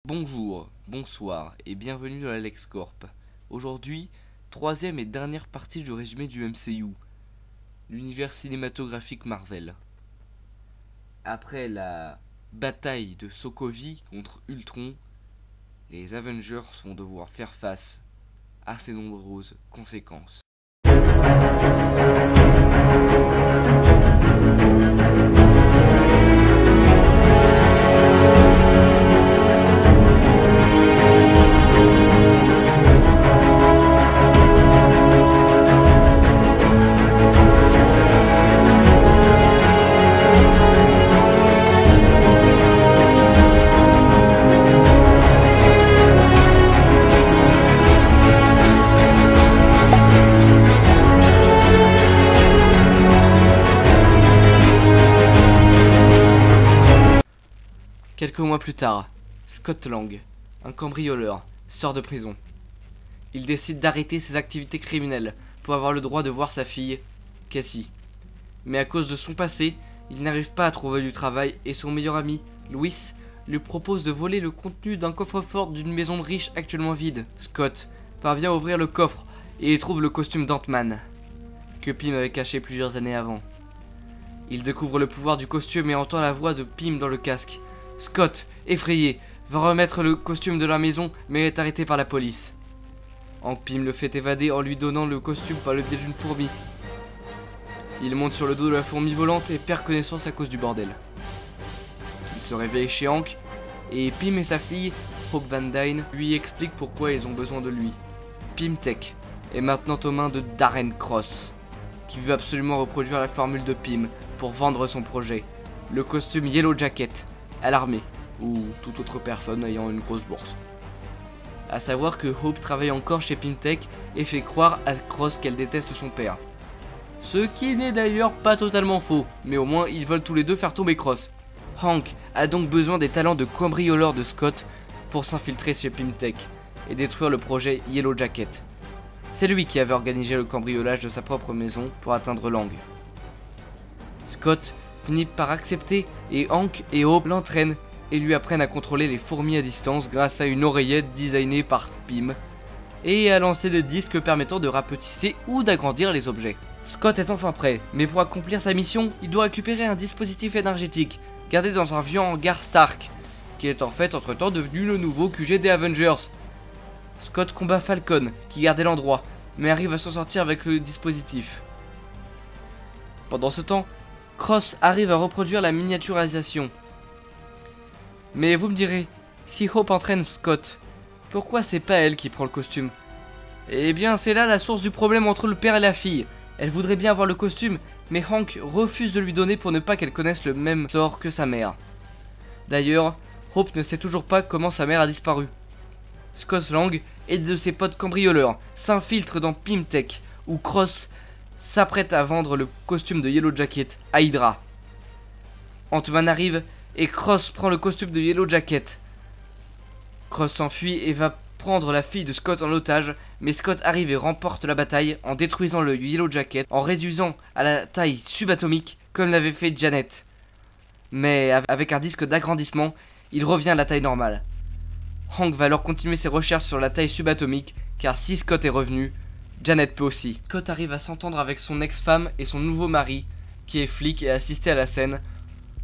Bonjour, bonsoir et bienvenue dans la LexCorp. Aujourd'hui, troisième et dernière partie du résumé du MCU, l'univers cinématographique Marvel. Après la bataille de Sokovie contre Ultron, les Avengers vont devoir faire face à ces nombreuses conséquences. Quelques mois plus tard, Scott Lang, un cambrioleur, sort de prison. Il décide d'arrêter ses activités criminelles pour avoir le droit de voir sa fille, Cassie. Mais à cause de son passé, il n'arrive pas à trouver du travail et son meilleur ami, Louis, lui propose de voler le contenu d'un coffre-fort d'une maison de riche actuellement vide. Scott parvient à ouvrir le coffre et y trouve le costume d'Ant-Man, que Pym avait caché plusieurs années avant. Il découvre le pouvoir du costume et entend la voix de Pym dans le casque. Scott, effrayé, va remettre le costume de la maison mais est arrêté par la police. Hank Pym le fait évader en lui donnant le costume par le biais d'une fourmi. Il monte sur le dos de la fourmi volante et perd connaissance à cause du bordel. Il se réveille chez Hank et Pym et sa fille, Hope Van Dyne, lui expliquent pourquoi ils ont besoin de lui. Pym Tech est maintenant aux mains de Darren Cross, qui veut absolument reproduire la formule de Pym pour vendre son projet, le costume Yellow Jacket, à l'armée, ou toute autre personne ayant une grosse bourse. A savoir que Hope travaille encore chez Pym-Tech et fait croire à Cross qu'elle déteste son père. Ce qui n'est d'ailleurs pas totalement faux, mais au moins ils veulent tous les deux faire tomber Cross. Hank a donc besoin des talents de cambrioleur de Scott pour s'infiltrer chez Pym-Tech et détruire le projet Yellow Jacket. C'est lui qui avait organisé le cambriolage de sa propre maison pour atteindre Lang. Scott finit par accepter et Hank et Hope l'entraînent et lui apprennent à contrôler les fourmis à distance grâce à une oreillette designée par Pym et à lancer des disques permettant de rapetisser ou d'agrandir les objets. Scott est enfin prêt, mais pour accomplir sa mission, il doit récupérer un dispositif énergétique gardé dans un vieux hangar Stark, qui est en fait entre-temps devenu le nouveau QG des Avengers. Scott combat Falcon, qui gardait l'endroit, mais arrive à s'en sortir avec le dispositif. Pendant ce temps, Cross arrive à reproduire la miniaturisation. Mais vous me direz, si Hope entraîne Scott, pourquoi c'est pas elle qui prend le costume? Eh bien c'est là la source du problème entre le père et la fille. Elle voudrait bien avoir le costume, mais Hank refuse de lui donner pour ne pas qu'elle connaisse le même sort que sa mère. D'ailleurs, Hope ne sait toujours pas comment sa mère a disparu. Scott Lang et de ses potes cambrioleurs s'infiltrent dans Pym-Tech, où Cross s'apprête à vendre le costume de Yellow Jacket à Hydra. Ant-Man arrive et Cross prend le costume de Yellow Jacket. Cross s'enfuit et va prendre la fille de Scott en otage, mais Scott arrive et remporte la bataille en détruisant le Yellow Jacket, en réduisant à la taille subatomique comme l'avait fait Janet. Mais avec un disque d'agrandissement, il revient à la taille normale. Hank va alors continuer ses recherches sur la taille subatomique, car si Scott est revenu, Janet peut aussi. Scott arrive à s'entendre avec son ex-femme et son nouveau mari, qui est flic et assister à la scène,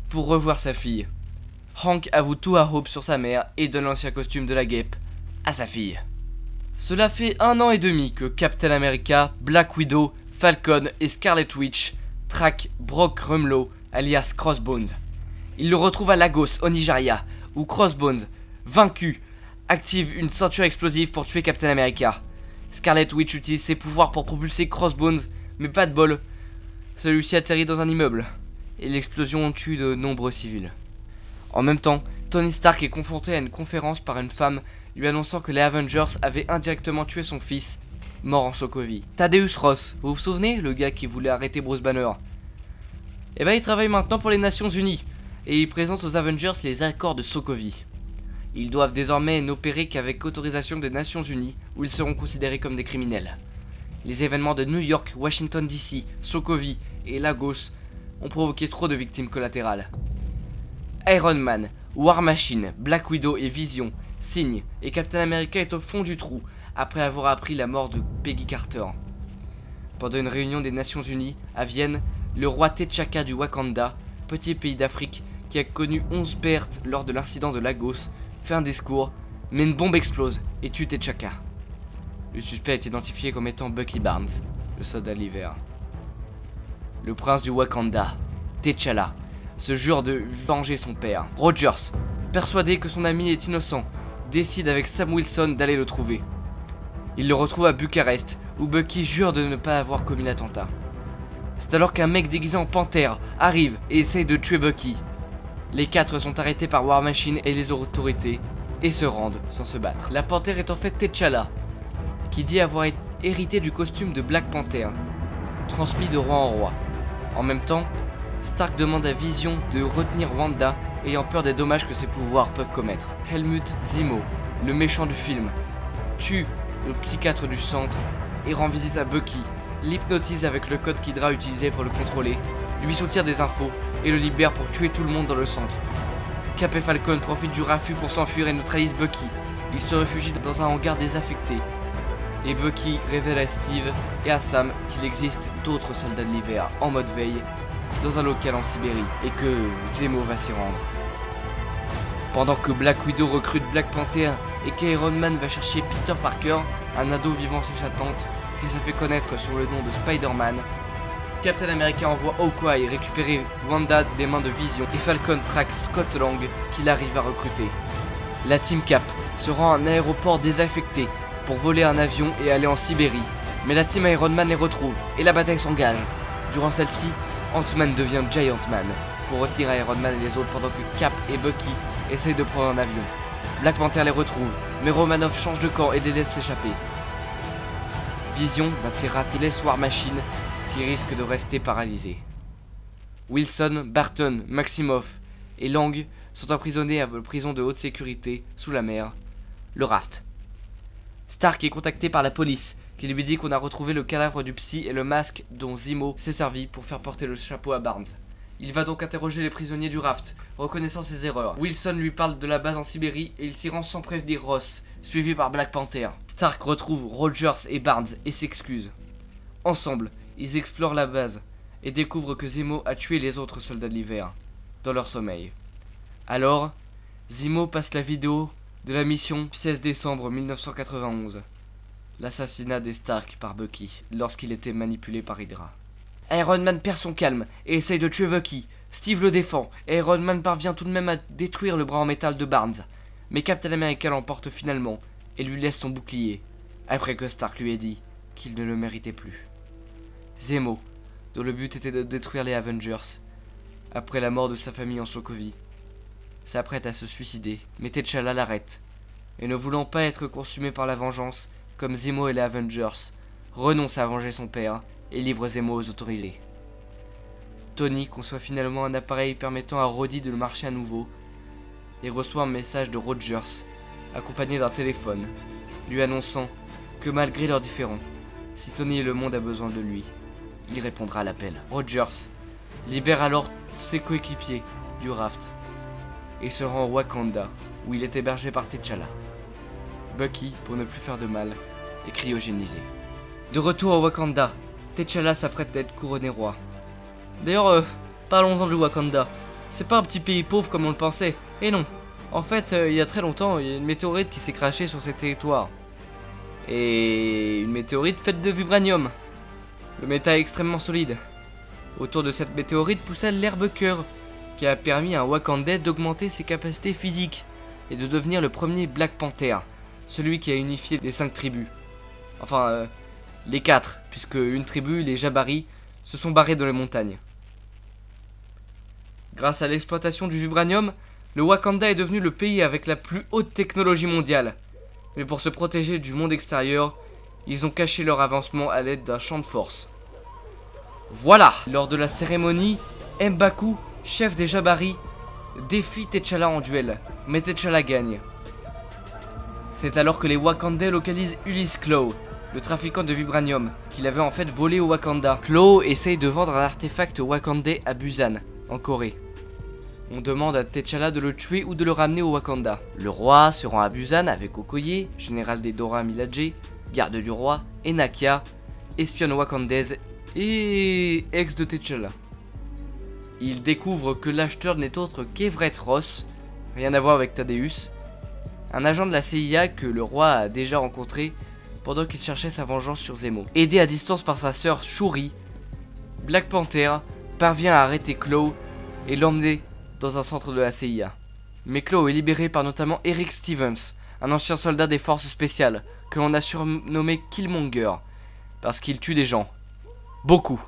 pour revoir sa fille. Hank avoue tout à Hope sur sa mère et donne l'ancien costume de la guêpe à sa fille. Cela fait 1 an et demi que Captain America, Black Widow, Falcon et Scarlet Witch traquent Brock Rumlow, alias Crossbones. Ils le retrouvent à Lagos, au Nigeria, où Crossbones, vaincu, active une ceinture explosive pour tuer Captain America. Scarlet Witch utilise ses pouvoirs pour propulser Crossbones, mais pas de bol. Celui-ci atterrit dans un immeuble, et l'explosion tue de nombreux civils. En même temps, Tony Stark est confronté à une conférence par une femme lui annonçant que les Avengers avaient indirectement tué son fils, mort en Sokovie. Thaddeus Ross, vous vous souvenez, le gars qui voulait arrêter Bruce Banner? Eh ben il travaille maintenant pour les Nations Unies, et il présente aux Avengers les accords de Sokovie. Ils doivent désormais n'opérer qu'avec autorisation des Nations Unies, où ils seront considérés comme des criminels. Les événements de New York, Washington DC, Sokovie et Lagos ont provoqué trop de victimes collatérales. Iron Man, War Machine, Black Widow et Vision signe et Captain America est au fond du trou après avoir appris la mort de Peggy Carter. Pendant une réunion des Nations Unies à Vienne, le roi T'Chaka du Wakanda, petit pays d'Afrique qui a connu 11 pertes lors de l'incident de Lagos, fait un discours, mais une bombe explose et tue T'Chaka. Le suspect est identifié comme étant Bucky Barnes, le soldat de l'hiver. Le prince du Wakanda, T'Challa, se jure de venger son père. Rogers, persuadé que son ami est innocent, décide avec Sam Wilson d'aller le trouver. Il le retrouve à Bucarest, où Bucky jure de ne pas avoir commis l'attentat. C'est alors qu'un mec déguisé en panthère arrive et essaye de tuer Bucky. Les 4 sont arrêtés par War Machine et les autorités, et se rendent sans se battre. La panthère est en fait T'Challa, qui dit avoir hérité du costume de Black Panther, transmis de roi en roi. En même temps, Stark demande à Vision de retenir Wanda, ayant peur des dommages que ses pouvoirs peuvent commettre. Helmut Zemo, le méchant du film, tue le psychiatre du centre et rend visite à Bucky, l'hypnotise avec le code qu'Hydra utilisait pour le contrôler, lui soutient des infos et le libère pour tuer tout le monde dans le centre. Cap et Falcon profitent du raffut pour s'enfuir et neutralisent Bucky. Ils se réfugient dans un hangar désaffecté. Et Bucky révèle à Steve et à Sam qu'il existe d'autres soldats de l'hiver en mode veille dans un local en Sibérie et que Zemo va s'y rendre. Pendant que Black Widow recrute Black Panther et qu'Iron Man va chercher Peter Parker, un ado vivant chez sa tante qui s'est fait connaître sur le nom de Spider-Man, Captain America envoie Hawkeye récupérer Wanda des mains de Vision et Falcon traque Scott Lang qu'il arrive à recruter. La Team Cap se rend à un aéroport désaffecté pour voler un avion et aller en Sibérie, mais la Team Iron Man les retrouve et la bataille s'engage. Durant celle-ci, Ant-Man devient Giant Man pour retenir Iron Man et les autres pendant que Cap et Bucky essayent de prendre un avion. Black Panther les retrouve, mais Romanoff change de camp et les laisse s'échapper. Vision d'un tir raté laisse War Machine qui risque de rester paralysé. Wilson, Barton, Maximoff et Lang sont emprisonnés à la prison de haute sécurité sous la mer, le Raft. Stark est contacté par la police qui lui dit qu'on a retrouvé le cadavre du psy et le masque dont Zemo s'est servi pour faire porter le chapeau à Barnes. Il va donc interroger les prisonniers du Raft, reconnaissant ses erreurs. Wilson lui parle de la base en Sibérie et il s'y rend sans prévenir Ross, suivi par Black Panther. Stark retrouve Rogers et Barnes et s'excuse. Ensemble, ils explorent la base et découvrent que Zemo a tué les autres soldats de l'hiver, dans leur sommeil. Alors, Zemo passe la vidéo de la mission 16 décembre 1991. L'assassinat des Stark par Bucky, lorsqu'il était manipulé par Hydra. Iron Man perd son calme et essaye de tuer Bucky. Steve le défend et Iron Man parvient tout de même à détruire le bras en métal de Barnes. Mais Captain America l'emporte finalement et lui laisse son bouclier, après que Stark lui ait dit qu'il ne le méritait plus. Zemo, dont le but était de détruire les Avengers, après la mort de sa famille en Sokovie, s'apprête à se suicider, mais T'Challa l'arrête, et ne voulant pas être consumé par la vengeance, comme Zemo et les Avengers, renonce à venger son père et livre Zemo aux autorités. Tony conçoit finalement un appareil permettant à Rhodey de le marcher à nouveau, et reçoit un message de Rogers, accompagné d'un téléphone, lui annonçant que malgré leurs différends, si Tony et le monde a besoin de lui, il répondra à l'appel. Rogers libère alors ses coéquipiers du Raft et se rend au Wakanda, où il est hébergé par T'Challa. Bucky, pour ne plus faire de mal, est cryogénisé. De retour au Wakanda, T'Challa s'apprête à être couronné roi. D'ailleurs, parlons-en du Wakanda. C'est pas un petit pays pauvre comme on le pensait. Et non, en fait, il y a très longtemps, il y a une météorite qui s'est crashée sur ces territoires. Et une météorite faite de vibranium. Le métal est extrêmement solide. Autour de cette météorite poussa l'herbe cœur, qui a permis à un Wakandais d'augmenter ses capacités physiques et de devenir le premier Black Panther, celui qui a unifié les 5 tribus. Enfin, les 4, puisque une tribu, les Jabari, se sont barrés dans les montagnes. Grâce à l'exploitation du vibranium, le Wakanda est devenu le pays avec la plus haute technologie mondiale. Mais pour se protéger du monde extérieur, ils ont caché leur avancement à l'aide d'un champ de force. Voilà! Lors de la cérémonie, M'Baku, chef des Jabari, défie T'Challa en duel, mais T'Challa gagne. C'est alors que les Wakandais localisent Ulysse Klaue, le trafiquant de vibranium, qu'il avait en fait volé au Wakanda. Klaue essaye de vendre un artefact wakandais à Busan, en Corée. On demande à T'Challa de le tuer ou de le ramener au Wakanda. Le roi se rend à Busan avec Okoye, général des Dora Milaje, garde du roi, et Nakia, espionne wakandaise et ex de T'Challa. Il découvre que l'acheteur n'est autre qu'Everett Ross, rien à voir avec Thaddeus, un agent de la CIA que le roi a déjà rencontré pendant qu'il cherchait sa vengeance sur Zemo. Aidé à distance par sa sœur Shuri, Black Panther parvient à arrêter Klaue et l'emmener dans un centre de la CIA. Mais Klaue est libéré par notamment Eric Stevens, un ancien soldat des forces spéciales que l'on a surnommé Killmonger, parce qu'il tue des gens. Beaucoup.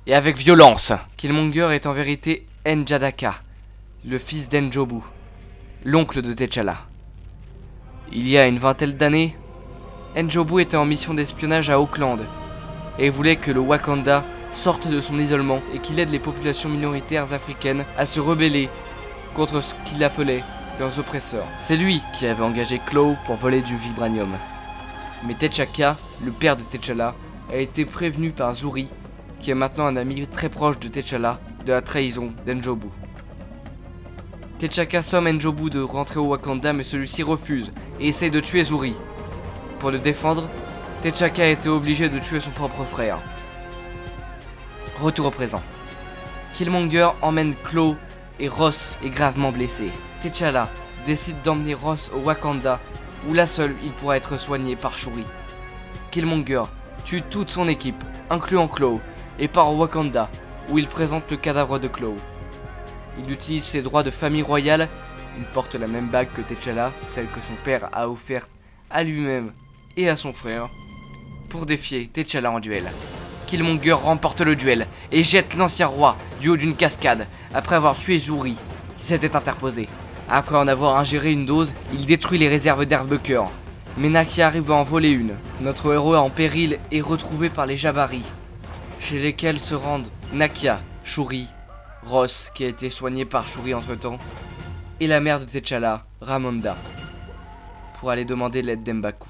Et avec violence. Killmonger est en vérité N'Jadaka, le fils d'Njobu, l'oncle de T'Challa. Il y a une vingtaine d'années, Njobu était en mission d'espionnage à Auckland et voulait que le Wakanda sorte de son isolement et qu'il aide les populations minoritaires africaines à se rebeller contre ce qu'il appelait leurs oppresseurs. C'est lui qui avait engagé Klaue pour voler du vibranium. Mais T'Chaka, le père de T'Challa, a été prévenu par Zuri, qui est maintenant un ami très proche de T'Challa, de la trahison d'Njobu. T'Chaka somme Njobu de rentrer au Wakanda, mais celui-ci refuse et essaye de tuer Zuri. Pour le défendre, T'Chaka a été obligé de tuer son propre frère. Retour au présent. Killmonger emmène Klaue et Ross est gravement blessé. T'Challa décide d'emmener Ross au Wakanda, où là seul il pourra être soigné par Shuri. Killmonger tue toute son équipe, incluant Klaue, et part au Wakanda, où il présente le cadavre de Klaue. Il utilise ses droits de famille royale, il porte la même bague que T'Challa, celle que son père a offerte à lui-même et à son frère, pour défier T'Challa en duel. Killmonger remporte le duel et jette l'ancien roi du haut d'une cascade après avoir tué Zuri, qui s'était interposé. Après en avoir ingéré une dose, il détruit les réserves d'herbes de cœur. Mais Nakia arrive à en voler une. Notre héros en péril est retrouvé par les Jabari, chez lesquels se rendent Nakia, Shuri, Ross, qui a été soigné par Shuri entre temps, et la mère de T'Challa, Ramonda, pour aller demander l'aide d'Mbaku.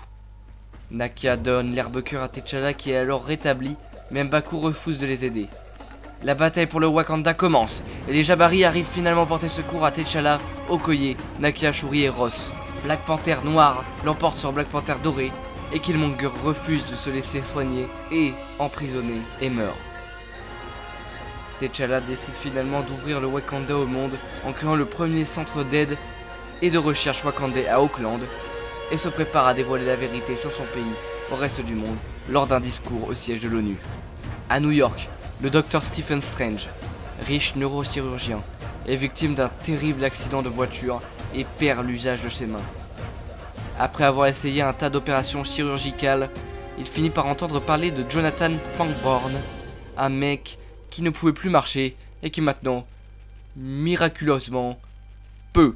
Nakia donne l'herbe-cœur à T'Challa qui est alors rétabli, mais Mbaku refuse de les aider. La bataille pour le Wakanda commence, et les Jabari arrivent finalement porter secours à T'Challa, Okoye, Nakia, Shuri et Ross. Black Panther noir l'emporte sur Black Panther doré, et Killmonger refuse de se laisser soigner et emprisonner et meurt. T'Challa décide finalement d'ouvrir le Wakanda au monde en créant le premier centre d'aide et de recherche wakandais à Auckland, et se prépare à dévoiler la vérité sur son pays au reste du monde lors d'un discours au siège de l'ONU. À New York, le docteur Stephen Strange, riche neurochirurgien, est victime d'un terrible accident de voiture et perd l'usage de ses mains. Après avoir essayé un tas d'opérations chirurgicales, il finit par entendre parler de Jonathan Pangborn, un mec qui ne pouvait plus marcher et qui maintenant, miraculeusement, peut.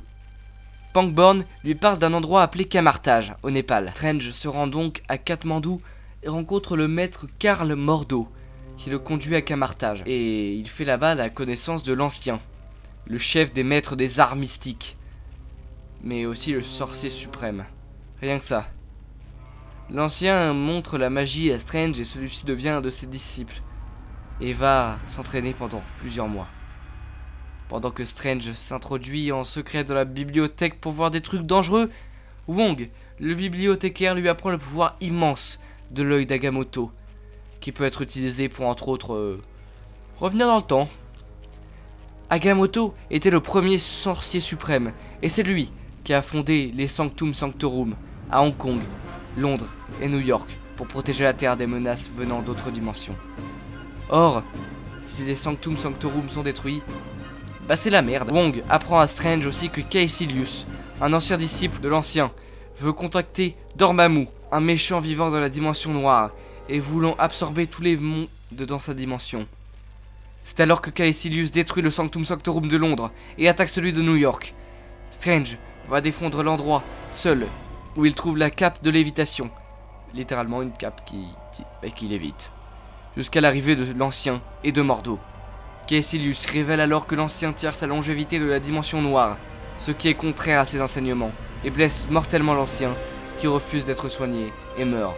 Pangborn lui parle d'un endroit appelé Kamartaj, au Népal. Strange se rend donc à Katmandou et rencontre le maître Karl Mordo, qui le conduit à Kamartaj. Et il fait là-bas la connaissance de l'Ancien, le chef des maîtres des arts mystiques, mais aussi le sorcier suprême. Rien que ça. L'Ancien montre la magie à Strange et celui-ci devient un de ses disciples, et va s'entraîner pendant plusieurs mois. Pendant que Strange s'introduit en secret dans la bibliothèque pour voir des trucs dangereux, Wong, le bibliothécaire, lui apprend le pouvoir immense de l'œil d'Agamotto, qui peut être utilisé pour entre autres revenir dans le temps. Agamotto était le premier sorcier suprême, et c'est lui qui a fondé les Sanctum Sanctorum à Hong Kong, Londres et New York pour protéger la Terre des menaces venant d'autres dimensions. Or, si les Sanctum Sanctorum sont détruits, bah c'est la merde. Wong apprend à Strange aussi que Caecilius, un ancien disciple de l'Ancien, veut contacter Dormammu, un méchant vivant dans la dimension noire, et voulant absorber tous les mondes dans sa dimension. C'est alors que Caecilius détruit le Sanctum Sanctorum de Londres et attaque celui de New York. Strange va défendre l'endroit seul où il trouve la cape de lévitation, littéralement une cape qui lévite, jusqu'à l'arrivée de l'Ancien et de Mordo. Caecilius révèle alors que l'Ancien tire sa longévité de la dimension noire, ce qui est contraire à ses enseignements, et blesse mortellement l'Ancien, qui refuse d'être soigné et meurt.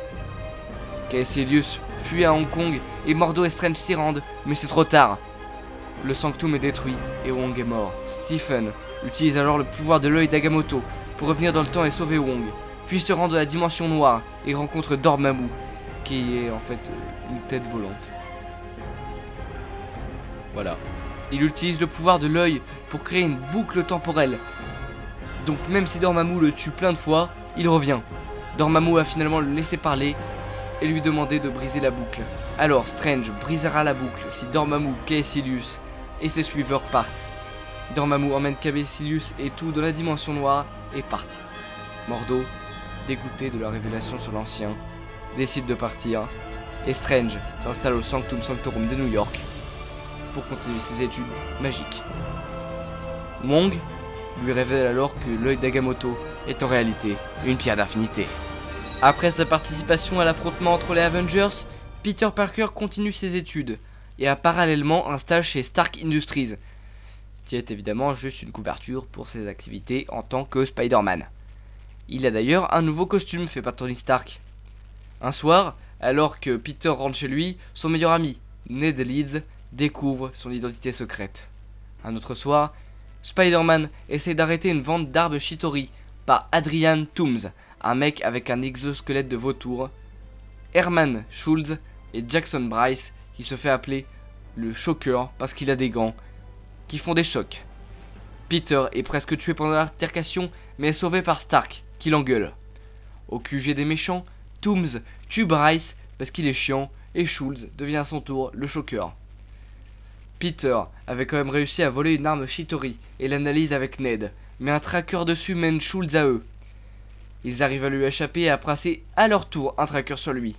Caecilius fuit à Hong Kong et Mordo et Strange s'y rendent, mais c'est trop tard. le Sanctum est détruit et Wong est mort. Stephen utilise alors le pouvoir de l'œil d'Agamotto pour revenir dans le temps et sauver Wong, puis se rend à la dimension noire et rencontre Dormammu, qui est en fait une tête volante. Voilà. Il utilise le pouvoir de l'œil pour créer une boucle temporelle. Donc même si Dormammu le tue plein de fois, il revient. Dormammu va finalement le laisser parler et lui demander de briser la boucle. Alors Strange brisera la boucle si Dormammu, Caecilius et ses suiveurs partent. Dormammu emmène Caecilius et tout dans la dimension noire et part. Mordo, dégoûté de la révélation sur l'ancien, décide de partir et Strange s'installe au Sanctum Sanctorum de New York pour continuer ses études magiques. Wong lui révèle alors que l'œil d'Agamotto est en réalité une pierre d'infinité. Après sa participation à l'affrontement entre les Avengers, Peter Parker continue ses études et a parallèlement un stage chez Stark Industries, qui est évidemment juste une couverture pour ses activités en tant que Spider-Man. Il a d'ailleurs un nouveau costume fait par Tony Stark. Un soir, alors que Peter rentre chez lui, son meilleur ami, Ned Leeds, découvre son identité secrète. Un autre soir, Spider-Man essaie d'arrêter une vente d'arbres Shitori par Adrian Toomes, un mec avec un exosquelette de vautour, Herman Schultz et Jackson Bryce, qui se fait appeler le Shocker parce qu'il a des gants qui font des chocs. Peter est presque tué pendant l'altercation, mais est sauvé par Stark, qui l'engueule. Au QG des méchants, Toomes tue Bryce parce qu'il est chiant, et Schultz devient à son tour le Shocker. Peter avait quand même réussi à voler une arme Shitori et l'analyse avec Ned, mais un tracker dessus mène Schultz à eux. Ils arrivent à lui échapper et à placer à leur tour un tracker sur lui.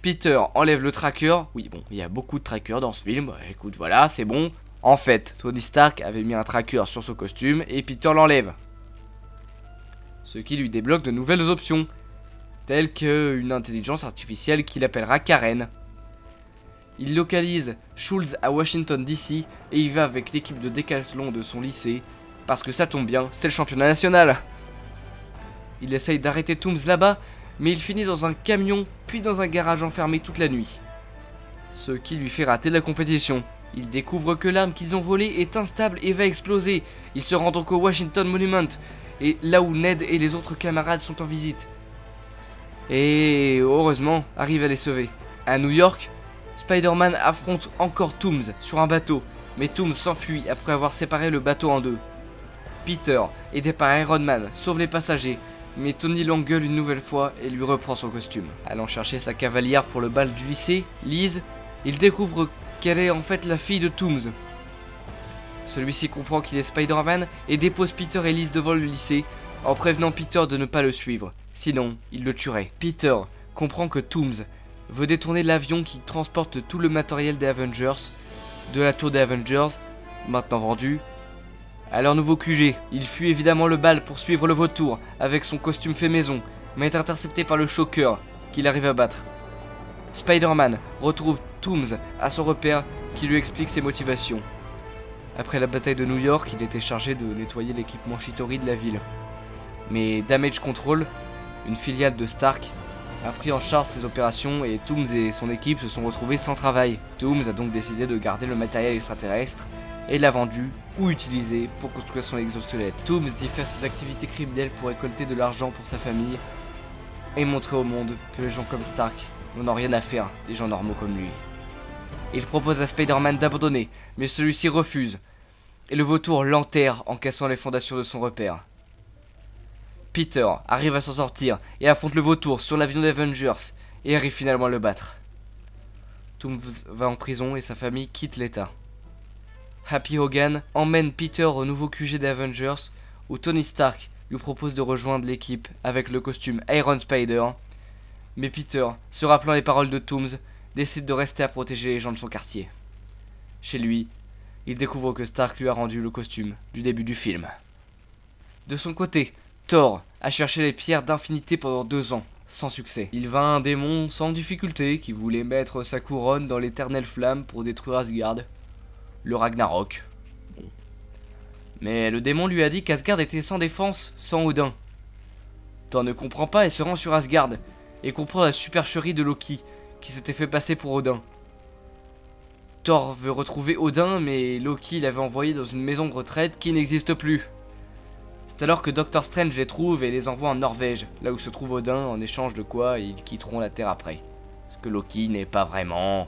Peter enlève le tracker. Oui, bon, il y a beaucoup de trackers dans ce film. Écoute, voilà, c'est bon. En fait, Tony Stark avait mis un tracker sur son costume et Peter l'enlève. Ce qui lui débloque de nouvelles options, telles qu'une intelligence artificielle qu'il appellera Karen. Il localise Schultz à Washington DC et il va avec l'équipe de décathlon de son lycée, parce que ça tombe bien, c'est le championnat national. Il essaye d'arrêter Toomes là-bas, mais il finit dans un camion, puis dans un garage enfermé toute la nuit. Ce qui lui fait rater la compétition. Il découvre que l'arme qu'ils ont volée est instable et va exploser. Il se rend donc au Washington Monument, et là où Ned et les autres camarades sont en visite. Et heureusement, arrive à les sauver. À New York, Spider-Man affronte encore Toomes sur un bateau, mais Toomes s'enfuit après avoir séparé le bateau en deux. Peter, aidé par Iron Man, sauve les passagers, mais Tony l'engueule une nouvelle fois et lui reprend son costume. Allant chercher sa cavalière pour le bal du lycée, Liz, il découvre qu'elle est en fait la fille de Toomes. Celui-ci comprend qu'il est Spider-Man et dépose Peter et Liz devant le lycée en prévenant Peter de ne pas le suivre, sinon il le tuerait. Peter comprend que Toomes veut détourner l'avion qui transporte tout le matériel des Avengers de la tour des Avengers, maintenant vendue, à leur nouveau QG. Il fuit évidemment le bal pour suivre le vautour avec son costume fait maison, mais est intercepté par le Shocker qu'il arrive à battre. Spider-Man retrouve Toomes à son repère qui lui explique ses motivations. Après la bataille de New York, il était chargé de nettoyer l'équipement Shitori de la ville. Mais Damage Control, une filiale de Stark, a pris en charge ces opérations et Toomes et son équipe se sont retrouvés sans travail. Toomes a donc décidé de garder le matériel extraterrestre et l'a vendu ou utilisé pour construire son exosquelette. Toomes dit faire ses activités criminelles pour récolter de l'argent pour sa famille et montrer au monde que les gens comme Stark n'en ont rien à faire des gens normaux comme lui. Il propose à Spider-Man d'abandonner, mais celui-ci refuse, et le vautour l'enterre en cassant les fondations de son repère. Peter arrive à s'en sortir et affronte le vautour sur l'avion des Avengers et arrive finalement à le battre. Toomes va en prison et sa famille quitte l'État. Happy Hogan emmène Peter au nouveau QG des Avengers où Tony Stark lui propose de rejoindre l'équipe avec le costume Iron Spider. Mais Peter, se rappelant les paroles de Toomes, décide de rester à protéger les gens de son quartier. Chez lui, il découvre que Stark lui a rendu le costume du début du film. De son côté, Thor a cherché les pierres d'infinité pendant 2 ans, sans succès. Il vainc un démon sans difficulté qui voulait mettre sa couronne dans l'éternelle flamme pour détruire Asgard. Le Ragnarok. Bon. Mais le démon lui a dit qu'Asgard était sans défense, sans Odin. Thor ne comprend pas et se rend sur Asgard, et comprend la supercherie de Loki, qui s'était fait passer pour Odin. Thor veut retrouver Odin, mais Loki l'avait envoyé dans une maison de retraite qui n'existe plus. C'est alors que Doctor Strange les trouve et les envoie en Norvège, là où se trouve Odin, en échange de quoi ils quitteront la Terre après. Parce que Loki n'est pas vraiment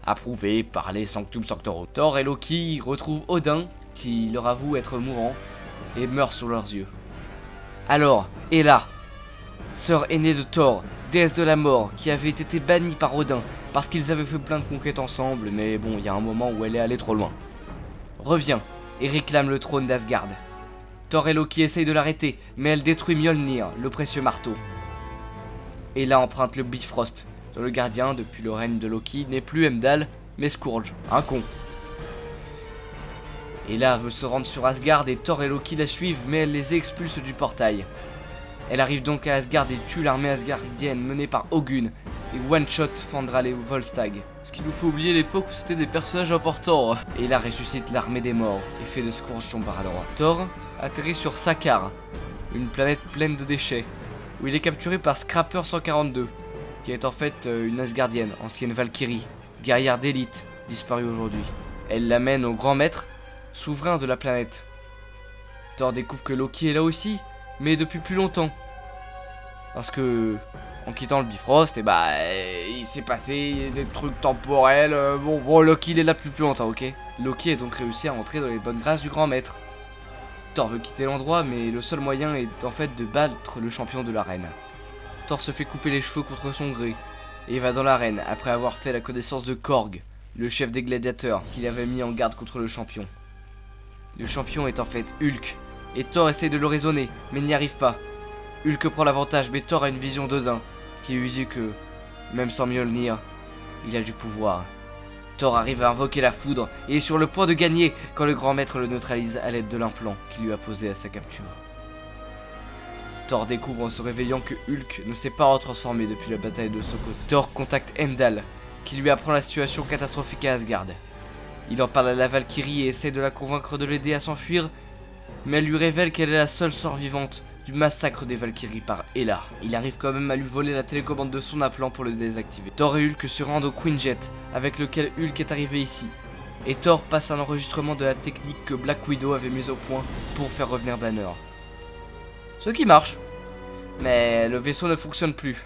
approuvé par les Sanctum Sanctorum. Thor et Loki retrouvent Odin, qui leur avoue être mourant, et meurt sous leurs yeux. Alors, Hela, sœur aînée de Thor, déesse de la mort, qui avait été bannie par Odin, parce qu'ils avaient fait plein de conquêtes ensemble, mais bon, il y a un moment où elle est allée trop loin, revient et réclame le trône d'Asgard. Thor et Loki essayent de l'arrêter, mais elle détruit Mjolnir, le précieux marteau. Hela emprunte le Bifrost, dont le gardien, depuis le règne de Loki, n'est plus Heimdall, mais Scourge, un con. Hela veut se rendre sur Asgard et Thor et Loki la suivent, mais elle les expulse du portail. Elle arrive donc à Asgard et tue l'armée asgardienne menée par Ogun, et one-shot Fandral et Volstagg. Ce qui nous fait oublier l'époque où c'était des personnages importants. Hela ressuscite l'armée des morts et fait de Scourge son bras droit. Thor atterrit sur Sakaar, une planète pleine de déchets, où il est capturé par Scrapper 142, qui est en fait une Asgardienne, ancienne Valkyrie, guerrière d'élite, disparue aujourd'hui. Elle l'amène au grand maître, souverain de la planète. Thor découvre que Loki est là aussi, mais depuis plus longtemps. Parce que, en quittant le Bifrost, il s'est passé des trucs temporels. Bon, Loki il est là depuis plus longtemps, ok. Loki a donc réussi à entrer dans les bonnes grâces du grand maître. Thor veut quitter l'endroit, mais le seul moyen est en fait de battre le champion de l'arène. Thor se fait couper les cheveux contre son gré, et va dans l'arène après avoir fait la connaissance de Korg, le chef des gladiateurs, qu'il avait mis en garde contre le champion. Le champion est en fait Hulk, et Thor essaie de le raisonner, mais n'y arrive pas. Hulk prend l'avantage, mais Thor a une vision d'Odin, qui lui dit que, même sans Mjolnir, il a du pouvoir. Thor arrive à invoquer la foudre, et est sur le point de gagner, quand le grand maître le neutralise à l'aide de l'implant qu'il lui a posé à sa capture. Thor découvre en se réveillant que Hulk ne s'est pas retransformé depuis la bataille de Sokot. Thor contacte Heimdall, qui lui apprend la situation catastrophique à Asgard. Il en parle à la Valkyrie et essaie de la convaincre de l'aider à s'enfuir, mais elle lui révèle qu'elle est la seule survivante du massacre des Valkyries par Hela. Il arrive quand même à lui voler la télécommande de son implant pour le désactiver. Thor et Hulk se rendent au Quinjet, avec lequel Hulk est arrivé ici. Et Thor passe un enregistrement de la technique que Black Widow avait mise au point pour faire revenir Banner. Ce qui marche, mais le vaisseau ne fonctionne plus.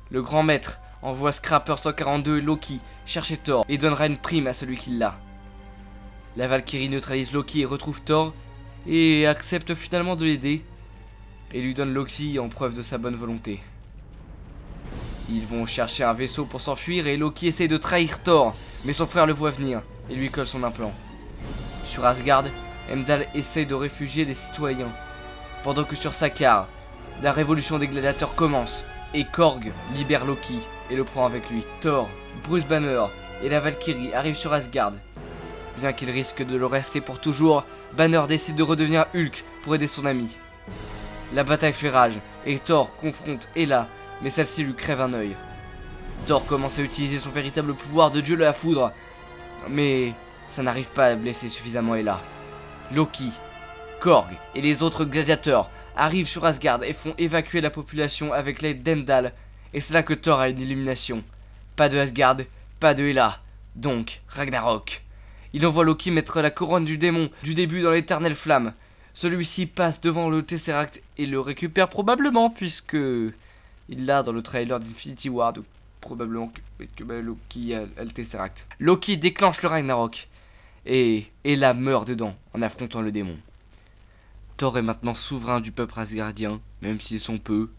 Le grand maître envoie Scrapper 142 et Loki chercher Thor et donnera une prime à celui qui l'a. La Valkyrie neutralise Loki et retrouve Thor et accepte finalement de l'aider et lui donne Loki en preuve de sa bonne volonté. Ils vont chercher un vaisseau pour s'enfuir et Loki essaie de trahir Thor, mais son frère le voit venir et lui colle son implant. Sur Asgard, Heimdall essaie de réfugier les citoyens, pendant que sur Sakaar, la révolution des gladiateurs commence et Korg libère Loki et le prend avec lui. Thor, Bruce Banner et la Valkyrie arrivent sur Asgard. Bien qu'il risque de le rester pour toujours, Banner décide de redevenir Hulk pour aider son ami. La bataille fait rage et Thor confronte Hela, mais celle-ci lui crève un œil. Thor commence à utiliser son véritable pouvoir de dieu de la foudre, mais ça n'arrive pas à blesser suffisamment Hela. Loki, Korg et les autres gladiateurs arrivent sur Asgard et font évacuer la population avec l'aide d'Heimdall, et c'est là que Thor a une illumination. Pas de Asgard, pas de Hela, donc Ragnarok. Il envoie Loki mettre la couronne du démon du début dans l'éternelle flamme. Celui-ci passe devant le Tesseract et le récupère probablement, puisque il l'a dans le trailer d'Infinity War, donc probablement que Loki a le Tesseract. Loki déclenche le Ragnarok, et Hela meurt dedans en affrontant le démon. Thor est maintenant souverain du peuple asgardien, même s'ils sont peu,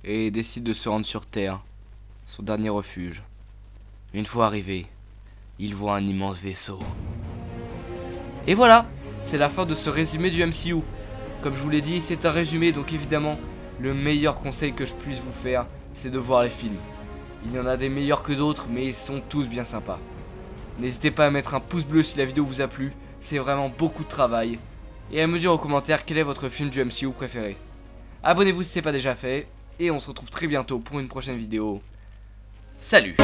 et décide de se rendre sur Terre, son dernier refuge. Une fois arrivé, il voit un immense vaisseau. Et voilà, c'est la fin de ce résumé du MCU. Comme je vous l'ai dit, c'est un résumé, donc évidemment, le meilleur conseil que je puisse vous faire, c'est de voir les films. Il y en a des meilleurs que d'autres, mais ils sont tous bien sympas. N'hésitez pas à mettre un pouce bleu si la vidéo vous a plu, c'est vraiment beaucoup de travail. Et à me dire en commentaire quel est votre film du MCU préféré. Abonnez-vous si ce n'est pas déjà fait, et on se retrouve très bientôt pour une prochaine vidéo. Salut!